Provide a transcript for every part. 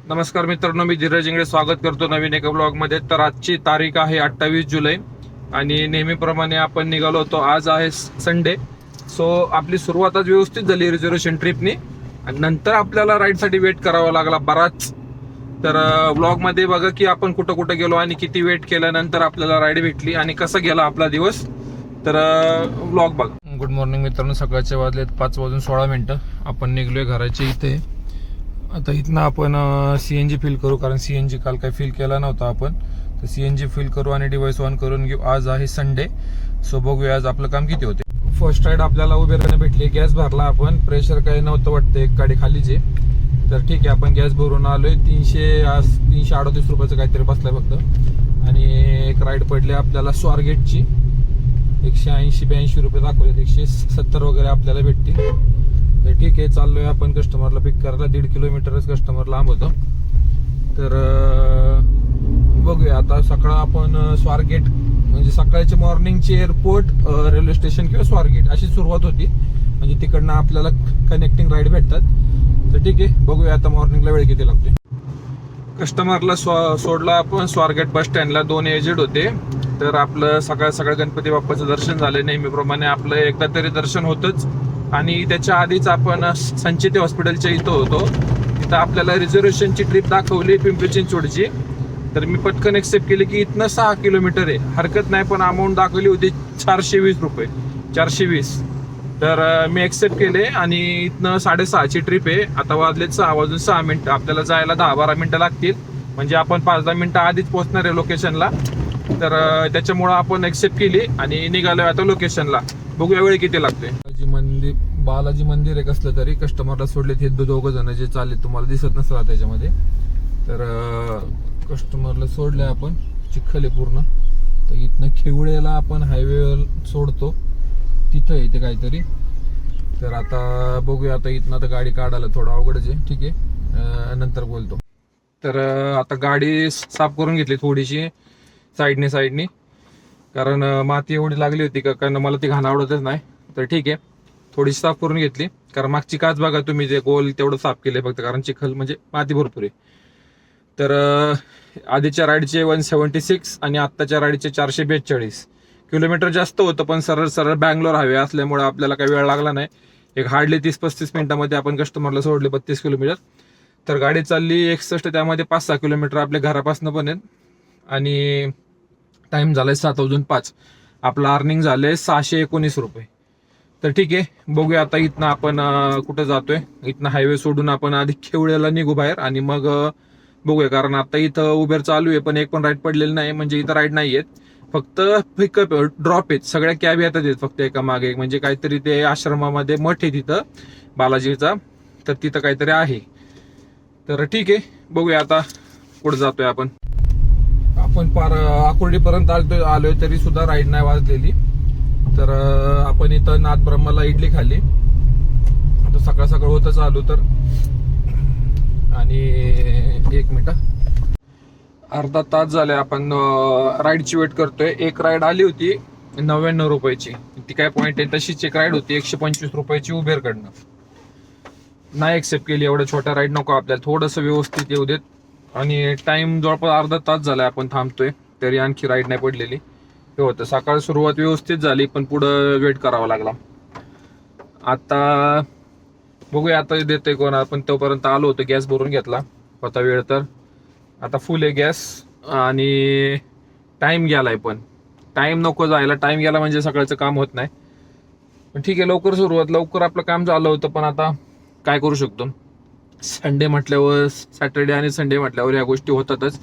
नमस्कार मित्रांनो, मी धीरज इंगळे स्वागत करतो नवीन एका ब्लॉगमध्ये. तर आजची तारीख आहे 28 जुलै आणि नेहमीप्रमाणे आपण निघालो होतो. आज आहे संडे. सो आपली सुरुवात आज व्यवस्थित झाली रिझर्वेशन ट्रिपनी आणि नंतर आपल्याला राईडसाठी वेट करावा लागला बराच. तर ब्लॉगमध्ये बघा की आपण कुठं कुठं गेलो आणि किती वेट केल्यानंतर आपल्याला राईड भेटली आणि कसा गेला आपला दिवस. तर ब्लॉग बघा. गुड मॉर्निंग मित्रांनो, सकाळचे वाजलेत 5:16. आपण निघलोय घराच्या इथे. आता इथनं आपण CNG फिल करू, कारण CNG काल काही फिल केला नव्हता आपण. तर CNG फिल करू आणि डिव्हाइस ऑन करून घेऊ. आज आहे संडे. सो बघूया आज आपलं काम किती होते. फर्स्ट राईड आपल्याला उबेरने भेटली. गॅस भरला आपण. प्रेशर काही नव्हतं वाटतं, एक गाडी खालीचे. तर ठीक आहे, आपण गॅस भरून आलोय. 338 रुपयाचं काहीतरी बसलाय फक्त. आणि एक राईड पडली आपल्याला स्वारगेटची. 180-82 रुपये दाखवले. 170 वगैरे आपल्याला भेटतील. तर ठीक आहे, चाललोय आपण कस्टमरला पिक करायला. 1.5 किलोमीटरच कस्टमर लांब होतं. तर बघूया आता. सकाळ आपण स्वारगेट म्हणजे सकाळची मॉर्निंगची एअरपोर्ट, रेल्वे स्टेशन किंवा स्वारगेट अशी सुरुवात होती. म्हणजे तिकडनं आपल्याला कनेक्टिंग राईड भेटतात. तर ठीक आहे, बघूया आता मॉर्निंगला वेळ किती लागते. कस्टमरला सोडला आपण स्वारगेट बस स्टँडला. 2 एजंट होते. तर आपलं सकाळ गणपती बाप्पाचं दर्शन झालं. नेहमीप्रमाणे आपलं एकदा तरी दर्शन होतंच. आणि त्याच्या आधीच आपण संचिती हॉस्पिटलच्या इथं होतो. तिथं आपल्याला रिझर्वेशनची ट्रिप दाखवली पिंपरी चिंचवडची. तर मी पटकन एक्सेप्ट केली की इथनं 6 किलोमीटर आहे, हरकत नाही. पण अमाऊंट दाखवली होती 420 रुपये, 420. तर मी एक्सेप्ट केले आणि इथनं 6:30ची ट्रिप आहे. आता वाजलेत 6:06. आपल्याला जायला 10-12 मिनिटं लागतील. म्हणजे आपण 5-10 मिनिटं आधीच पोहोचणार आहे लोकेशनला. तर त्याच्यामुळं आपण एक्सेप्ट केली आणि निघालोय आता लोकेशनला. बघूया वेळ किती लागतोय. बालाजी मंदिर आहे कसलं तरी. कस्टमरला सोडले हे 2 जण जे चालले, तुम्हाला दिसत नसतात त्याच्यामध्ये. तर कस्टमरला सोडले आपण. चिखल आहे पूर्ण. तर इथनं खेवळेला आपण हायवे सोडतो, तिथं येते काहीतरी. तर आता बघूया. आता इथनं आता गाडी काढायला थोडं अवघडच आहे. ठीक आहे, नंतर बोलतो. तर आता गाडी साफ करून घेतली थोडीशी साईडनी, कारण माती एवढी लागली होती का, कारण मला ती घाण आवडतच नाही. तर ठीक आहे, थोडीशी साफ करून घेतली. कारण मागची काच बघा तुम्ही, जे गोल तेवढं साफ केलंय फक्त, कारण चिखल म्हणजे माती भरपूर आहे. तर आधीच्या राईडचे 176 आणि आत्ताच्या राईडचे 442 किलोमीटर जास्त होतं. पण सरळ बँगलोर हायवे असल्यामुळे आपल्याला काही वेळ लागला नाही. एक हार्डली 30-35 मिनिटांमध्ये आपण कस्टमरला सोडले 32 किलोमीटर. तर गाडी चालली 61, त्यामध्ये 5-6 किलोमीटर आपल्या घरापासून पण आहेत. आणि टाइम झालाय 7:05. आपलं अर्निंग झालंय 619 रुपये. तर ठीक आहे, बघूया आता इथनं आपण कुठं जातोय. इथनं हायवे सोडून आपण आधी खेवळ्याला निघू बाहेर आणि मग बघूया. कारण आता इथं उबेर चालू आहे, पण एक पण राईड पडलेली नाही. म्हणजे इथं राईड नाही आहेत, फक्त पिकअप ड्रॉप आहेत. सगळ्या कॅब येतात फक्त एका मागे एक. म्हणजे काहीतरी ते आश्रमामध्ये मठ आहे तिथं बालाजीचा, तर तिथं काहीतरी आहे. तर ठीक आहे, बघूया आता कुठं जातोय आपण. आपण पार आकुर्डीपर्यंत आलोय तरी सुद्धा राईड नाही वाजलेली. तर आपण इथं नाथ ब्रह्माला इडली खाल्ली. आता सकाळ होतच आलो. तर आणि 1 मिनिट, अर्धा तास झाले आपण राईडची वेट करतोय. एक राईड आली होती 99 रुपयाची. ती काय पॉईंट आहे तशीच एक राईड होती 125 रुपयाची उबेरकडनं. नाही एक्सेप्ट केली. एवढ्या छोट्या राईड नको आपल्याला, थोडंसं व्यवस्थित येऊ देत. आणि टाइम जवळपास अर्धा तास झालाय आपण थांबतोय, तरी आणखी राईड नाही पडलेली. हे होतं. सकाळ सुरुवात व्यवस्थित झाली, पण पुढं वेट करावा लागला. आता बघूया आता देतोय कोण. आपण तोपर्यंत आलो होतो, गॅस भरून घेतला होता वेळ. तर आता फुल आहे गॅस आणि टाइम गेलाय. पण टाइम नको जायला. टाइम गेला म्हणजे सकाळचं काम होत नाही. पण ठीक आहे, लवकर आपलं काम झालं होतं. पण आता काय करू शकतो. संडे म्हटल्यावर, सॅटर्डे आणि संडे म्हटल्यावर या गोष्टी होतातच.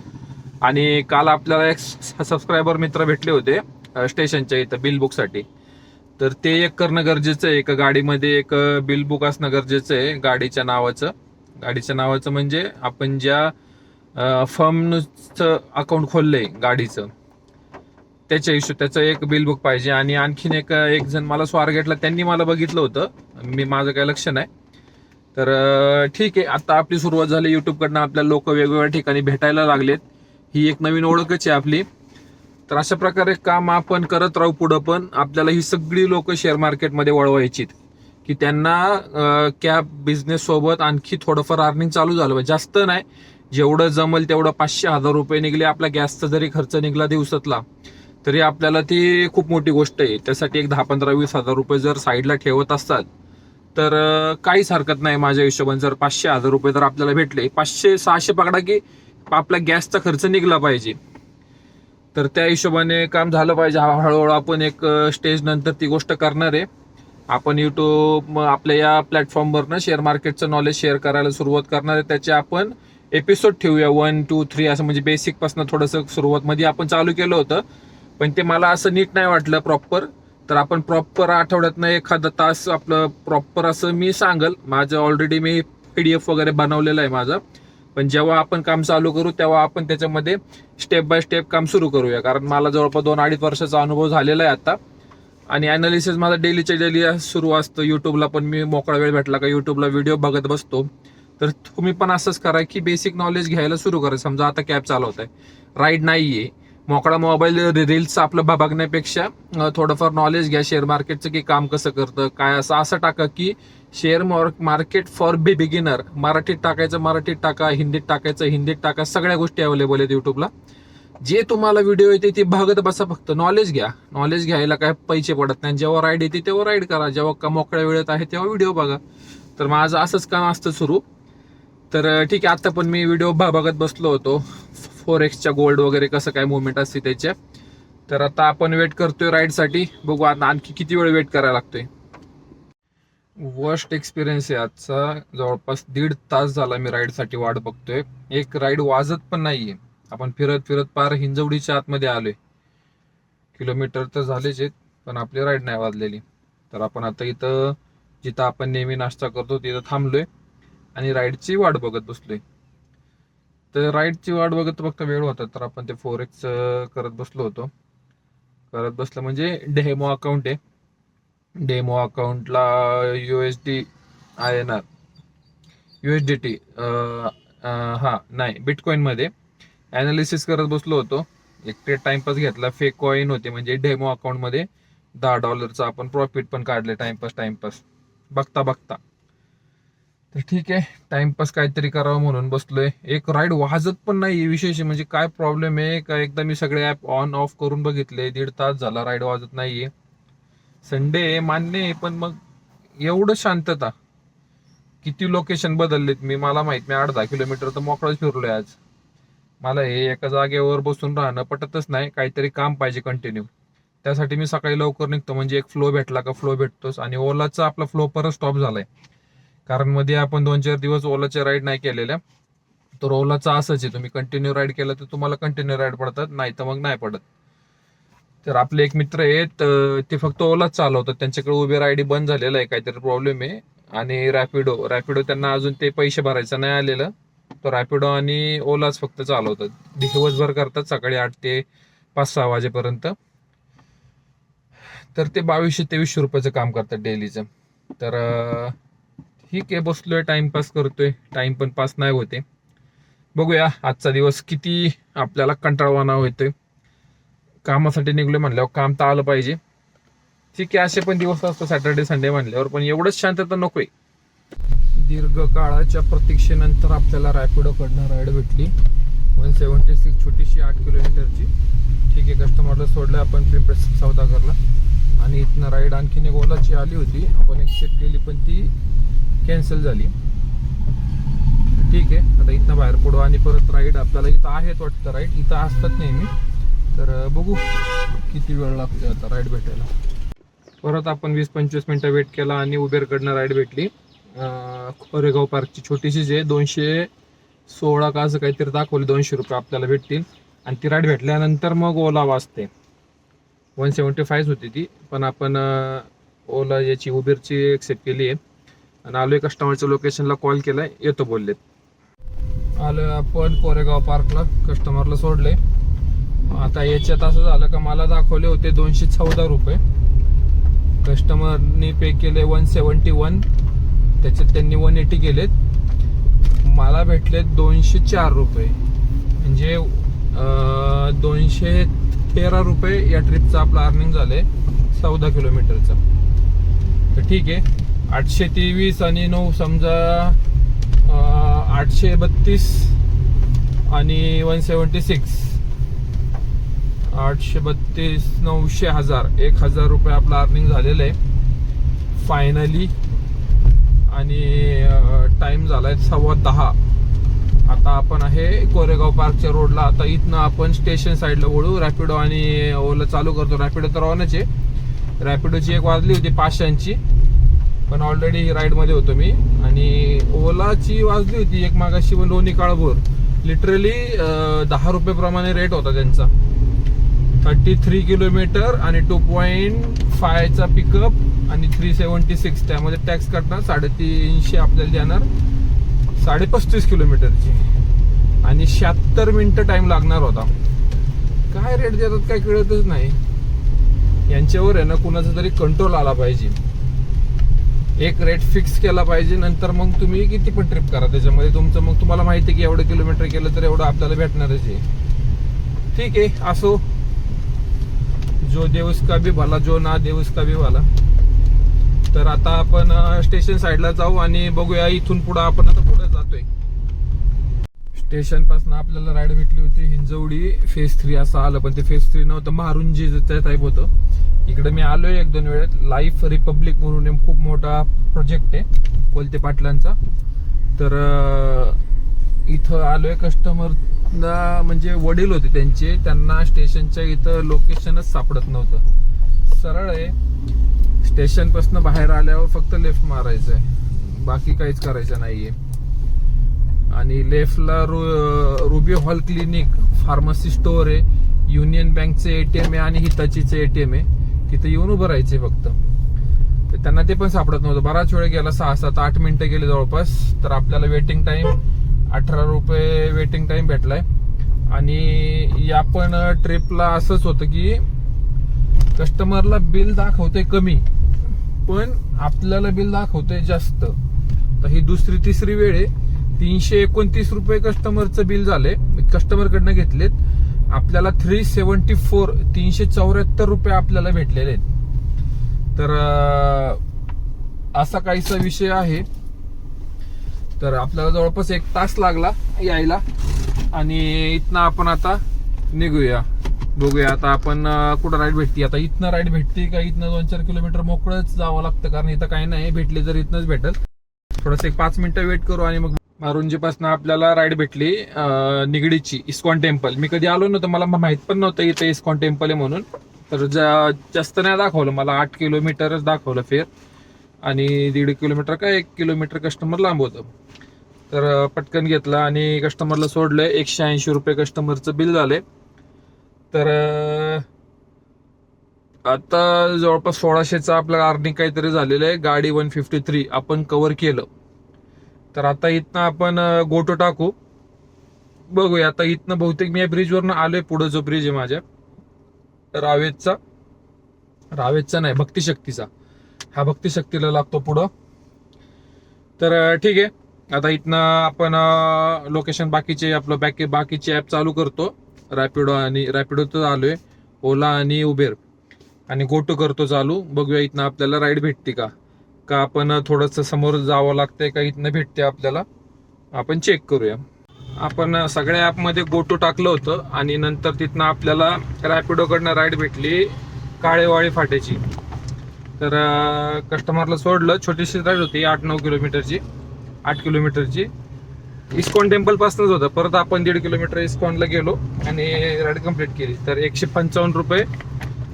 आणि काल आपल्याला एक सबस्क्रायबर मित्र भेटले होते स्टेशनच्या इथं बिल बुकसाठी. तर ते एक करणं गरजेचं आहे. एका गाडीमध्ये एक बिल बुक असणं गरजेचं आहे गाडीच्या नावाचं म्हणजे आपण ज्या फर्मचं अकाउंट खोललंय गाडीचं, त्याचं एक बिल बुक पाहिजे. आणि आणखीन एक जण मला स्वारगेटला त्यांनी मला बघितलं होतं, माझं काही लक्ष नाही. तर ठीक आहे, आता आपली सुरुवात झाली. युट्यूबकडनं आपल्याला लोक वेगवेगळ्या ठिकाणी भेटायला लागलेत. ही एक नवीन ओळखच आहे आपली. तर अशा प्रकारे काम आपण करत राहू पुढं. पण आपल्याला ही सगळी लोक शेअर मार्केटमध्ये वळवायची, की त्यांना कॅब बिझनेस सोबत आणखी थोडंफार अर्निंग चालू झालं पाहिजे. जास्त नाही, जेवढं जमल तेवढं 500-1000 रुपये निघले, आपला गॅसचा जरी खर्च निघला दिवसातला, तरी आपल्याला ती खूप मोठी गोष्ट आहे. त्यासाठी एक 10-15-20 हजार रुपये जर साईडला ठेवत असतात तर काहीच हरकत नाही माझ्या हिशोबाने. जर 500-1000 रुपये जर आपल्याला भेटले, 500-600 पकडा की आपला गॅसचा खर्च निघला पाहिजे. तर त्या हिशोबाने काम झालं पाहिजे. हळूहळू आपण एक स्टेज नंतर ती गोष्ट करणार आहे. आपण युट्यूब आपल्या या प्लॅटफॉर्मवरनं शेअर मार्केटचं नॉलेज शेअर करायला सुरुवात करणार आहे. त्याचे आपण एपिसोड ठेवूया 1, 2, 3 असं, म्हणजे बेसिक पासून थोडंसं सुरुवातमध्ये आपण चालू केलं होतं, पण ते मला असं नीट नाही वाटलं प्रॉपर. तर आपण प्रॉपर आठवड्यातनं एखादा तास आपलं प्रॉपर असं मी सांगल. माझं ऑलरेडी मी PDF वगैरे बनवलेलं आहे माझं, पण जेव्हा आपण काम चालू करू तेव्हा आपण त्याच्यामध्ये स्टेप बाय स्टेप काम सुरू करूया. कारण मला जवळपास 2-2.5 वर्षाचा अनुभव झालेला आहे आता, आणि अनालिसिस माझा डेलीच्या डेली सुरू असतं. युट्यूबला पण मी मोकळा वेळ भेटला का युट्यूबला व्हिडिओ बघत बसतो. तर तुम्ही पण असंच करा की बेसिक नॉलेज घ्यायला सुरू करा. समजा आता कॅब चालवत आहे, राईड नाहीये, मोकळा मोबाईल रील्स आपलं बघण्यापेक्षा थोडंफार नॉलेज घ्या शेअर मार्केटचं, की काम कसं करतं काय. असं टाका की शेअर मार्केट फॉर बिगिनर, मराठीत टाकायचं मराठीत टाका, हिंदीत टाकायचं हिंदीत टाका. सगळ्या गोष्टी अवेलेबल आहेत युट्यूबला. जे तुम्हाला व्हिडिओ येते ते बघत बसा, फक्त नॉलेज घ्या. नॉलेज घ्यायला काय पैसे पडत नाही. जेव्हा राईड येते तेव्हा राईड करा, जेव्हा मोकळ्या वेळेत आहे तेव्हा व्हिडिओ बघा. तर माझं असंच काम असतं सुरू. तर ठीक आहे, आता पण मी व्हिडिओ बघत बसलो होतो फोरेक्सच्या गोल्ड वगैरे कसं काय मुवमेंट असते त्याच्या. तर आता आपण वेट करतोय राईडसाठी. बघू आता आणखी किती वेळ वेट करायला लागतोय. वर्स्ट एक्सपिरियन्स आहे आजचा. जवळपास 1.5 तास झाला मी राईडसाठी वाट बघतोय. एक राईड वाजत पण नाहीये. आपण फिरत फिरत पार हिंजवडीच्या आतमध्ये आलोय. किलोमीटर तर झालेच आहेत, पण आपली राईड नाही वाजलेली. तर आपण आता इथं जिथं आपण नेहमी नाश्ता करतो तिथं थांबलोय आणि राईडची वाट बघत बसलोय. तर राईडची वाट बघत बघता वेळ होता, तर आपण ते फोरेक्स करत बसलो होतो. करत बसलं म्हणजे डेमो अकाउंट आहे. डेमो अकाउंटला USD INR USDT नाही बिटकॉईनमध्ये ॲनालिसिस करत बसलो होतो. एक ते टाइमपास घेतला. फेक कॉईन होते, म्हणजे डेमो अकाउंटमध्ये $10 आपण प्रॉफिट पण काढले टाइमपास बघता बघता. तर ठीक आहे, टाइमपास काहीतरी करावं म्हणून बसलोय. एक राईड वाजत पण नाही. विशेष म्हणजे काय प्रॉब्लेम आहे का, एकदा मी सगळे ॲप ऑन ऑफ करून बघितले, 1.5 तास झाला राईड वाजत नाहीये. संडे मान्य आहे, पण मग एवढं शांतता. किती लोकेशन बदललेत मला माहित. मी 8-10 किलोमीटर तर मोकळाच फिरलोय आज. मला हे एका जागेवर बसून राहणं पटतच नाही. काहीतरी काम पाहिजे कंटिन्यू. त्यासाठी मी सकाळी लवकर निघतो, म्हणजे एक फ्लो भेटला का फ्लो भेटतोच. आणि ओलाचा आपला फ्लो परत स्टॉप झालाय, कारण मध्ये आपण 2-4 दिवस ओलाच्या राईड नाही केलेल्या. तर ओलाचा असंच आहे, तुम्ही कंटिन्यू राईड केलं तर तुम्हाला कंटिन्यू राईड पडतात, नाही तर मग नाही पडत. तर आपले एक मित्र आहेत, ते फक्त ओलाच चालवतात. त्यांच्याकडे उबेर आयडी बंद झालेला आहे, काहीतरी प्रॉब्लेम आहे. आणि रॅपिडो त्यांना अजून ते पैसे भरायचं नाही आलेलं. तो रॅपिडो आणि ओलाच फक्त चालवतात. दिवसभर करतात, सकाळी 8 ते 5-6 वाजेपर्यंत. तर ते 2200-2300 रुपयाचं काम करतात डेलीचं. तर ठीक आहे, बसलोय टाइमपास करतोय. टाइम पण पास नाही होते. बघूया आजचा दिवस किती आपल्याला कंटाळवाणा होतोय. कामासाठी निघलोय म्हणल्यावर काम तर आलं पाहिजे. ठीक आहे, असे पण दिवस असतो सॅटर्डे संडे म्हणल्यावर, पण एवढंच शांतता नकोय. दीर्घ काळाच्या प्रतीक्षेनंतर आपल्याला रॅपिडोकडनं राईड भेटली. 176 छोटीशी 8 किलोमीटरची. ठीक आहे, कस्टमरला सोडलं आपण पिंपरी सौदागरला. आणि इथनं राईड आणखीन एक ओलाची आली होती, आपण एक्सेप्ट केली, पण ती कॅन्सल झाली. ठीक आहे, आता इथनं बाहेर पडू आणि परत राईड आपल्याला इथं आहेत वाटतं. राईड इथं असतात नेहमी. तर बघू किती वेळ लागतो आता राईड भेटायला. परत आपण 20-25 मिनटं वेट केला आणि उबेरकडनं राईड भेटली. कोरेगाव पार्कची छोटीशीच आहे. 216 का असं काहीतरी दाखवले, 200 रुपये आपल्याला भेटतील. आणि ती राईड भेटल्यानंतर मग ओला वाजते. 175 होती ती, पण आपण ओला याची उबेरची एक्सेप्ट केली आहे. आणि आलोय कस्टमरच्या लोकेशनला, कॉल केलाय, येतो बोललेत. आलोय आपण कोरेगाव पार्कला, कस्टमरला सोडले. आता याच्यात असं झालं का मला दाखवले होते 214 रुपये, कस्टमरनी पे केले 171, त्याच्यात त्यांनी 180 केलेत. मला भेटले 204 रुपये, म्हणजे 213 रुपये या ट्रिपचं आपलं अर्निंग झालंय 14 किलोमीटरचं. तर ठीक आहे, 823 आणि 9 समजा 832 आणि 176, 832, 900, 1000 रुपये आपलं अर्निंग झालेलं आहे फायनली. आणि टाइम झालाय 10:15. आता आपण आहे कोरेगाव पार्कच्या रोडला. आता इथनं आपण स्टेशन साईडला वळू. रॅपिडो आणि ओला चालू करतो. रॅपिडो तर ऑनच आहे. रॅपिडोची एक वाजली होती 500ची, पण ऑलरेडी राईडमध्ये होतो मी. आणि ओलाची वाजली होती एक मागाशी, पण लोणी काळभोर. लिटरली 10 रुपये प्रमाणे रेट होता त्यांचा. 33 किलोमीटर आणि 2.5चा पिकअप आणि 376. त्यामध्ये टॅक्स कटणार 350 आपल्याला देणार 35.5 किलोमीटरची. आणि 76 मिनिटं टाइम लागणार होता. काय रेट देतात काय कळतच नाही. यांच्यावर आहे ना कुणाचा तरी कंट्रोल आला पाहिजे. एक रेट फिक्स केला पाहिजे, नंतर मग तुम्ही किती पण ट्रिप करा त्याच्यामध्ये तुमचं. मग तुम्हाला माहिती आहे की एवढं किलोमीटर केलं तर एवढं आपल्याला भेटणारच आहे. ठीक आहे, असो. जो देव उसका भी भला, जो ना देव उसका भी भला. तर आता आपण स्टेशन साईडला जाऊ आणि बघूया इथून पुढे. आपण आता पुढे जातोय. स्टेशन पासून आपल्याला राईड भेटली होती हिंजवडी फेज 3 असं आलं, पण ते फेज 3 नव्हतं, मारुंजी टाईप होतं. इकडे मी आलोय 1-2 वेळेत. लाईफ रिपब्लिक म्हणून खूप मोठा प्रोजेक्ट आहे कोलते पाटलांचा. तर इथं आलोय. कस्टमरला म्हणजे वडील होते त्यांचे, त्यांना स्टेशनच्या इथं लोकेशनच सापडत नव्हतं. सरळ आहे, स्टेशन पासून बाहेर आल्यावर फक्त लेफ्ट मारायचंय, बाकी काहीच करायचं नाहीये. आणि लेफ्टला Ruby Hall clinic, pharmacy store आहे, युनियन बँकचे ATM आहे आणि हिताचीचे ATM आहे. तिथे येऊन उभं राहायचे फक्त. तर त्यांना ते पण सापडत नव्हतं. बराच वेळ गेला, 6, 7, 8 मिनिटं गेले जवळपास. तर आपल्याला वेटिंग टाइम 18 रुपये वेटिंग टाइम भेटलाय. आणि या पण ट्रिपला असंच होतं की कस्टमरला बिल दाखवतोय कमी, पण आपल्याला बिल दाखवतोय जास्त. तर ही दुसरी तिसरी वेळ आहे. 329 रुपये कस्टमरचं बिल झाले, कस्टमरकडनं घेतलेत. आपल्याला 374 रुपये आपल्याला भेटलेले आहेत. तर असा काहीसा विषय आहे. तर आपल्याला जवळपास 1 तास लागला यायला. आणि इथनं आपण आता निघूया. बघूया आता आपण कुठं राईड भेटते. आता इथनं राईड भेटते का इथनं 2-4 किलोमीटर मोकळंच जावं लागतं, कारण इथं काही नाही. भेटली तर इथनंच भेटेल. थोडंसं 5 मिनिटं वेट करू आणि मग मारुंजी पासून आपल्याला राईड भेटली निगडीची इस्कॉन टेम्पल. मी कधी आलो नव्हतं, मला माहित पण नव्हतं इथे इस्कॉन टेम्पल आहे म्हणून. तर जास्त नाही दाखवलं मला, 8 किलोमीटरच दाखवलं फेर. आणि 1.5 किलोमीटर का 1 किलोमीटर कस्टमर लांब होतं. तर पटकन घेतलं आणि कस्टमरला सोडलंय. 180 रुपये कस्टमरचं बिल झालंय. तर आता जवळपास 1600चं आपलं अर्निंग काहीतरी झालेलं आहे. गाडी 153 आपण कव्हर केलं. तर आता इथनं आपण गोटो टाकू. बघूया आता इथनं. बहुतेक मी या ब्रिजवरनं आलोय. पुढे जो ब्रिज आहे माझ्या रावेतचा नाही, भक्तिशक्तीचा. हा भक्तिशक्तीला लागतो पुढं. तर ठीक आहे. आता इथनं आपण लोकेशन बाकीचे आपलं बाकीचे ऍप चालू करतो. रॅपिडो तर आलोय, ओला आणि उबेर, आणि गोटो करतो चालू. बघूया इथनं आपल्याला राईड भेटते का आपण थोडंसं समोर जावं लागतंय का इथनं भेटते आपल्याला. आपण चेक करूया. आपण सगळ्या ऍपमध्ये गोटो टाकलं होतं आणि नंतर तिथनं आपल्याला रॅपिडोकडनं राईड भेटली काळेवाडी फाट्याची. तर कस्टमरला सोडलं. छोटीशी राईड होती 8-9 किलोमीटरची, 8 किलोमीटरची. इस्कॉन टेम्पल पासूनच होतं. परत आपण 1.5 किलोमीटर इस्कॉनला गेलो आणि राईड कम्प्लीट केली. तर 155 रुपये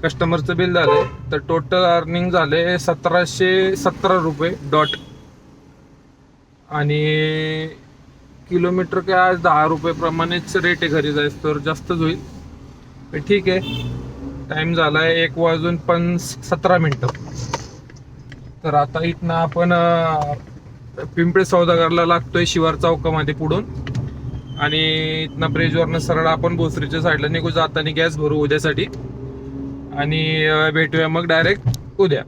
कस्टमरचं बिल झालंय. तर टोटल अर्निंग झाले 1717 रुपये डॉट. आणि किलोमीटर काय आज 10 रुपये प्रमाणेच रेट आहे. घरी जायचं तर जास्तच होईल. ठीक आहे. टाइम झालाय 1:17. तर आता इथनं आपण पिंपळे सौदागरला लागतोय शिवार चौकामध्ये पुढून. आणि इथनं ब्रिजवरनं सरळ आपण भोसरीच्या साईडला निघू. जाताना गॅस भरू उद्यासाठी आणि भेटूया मग डायरेक्ट उद्या.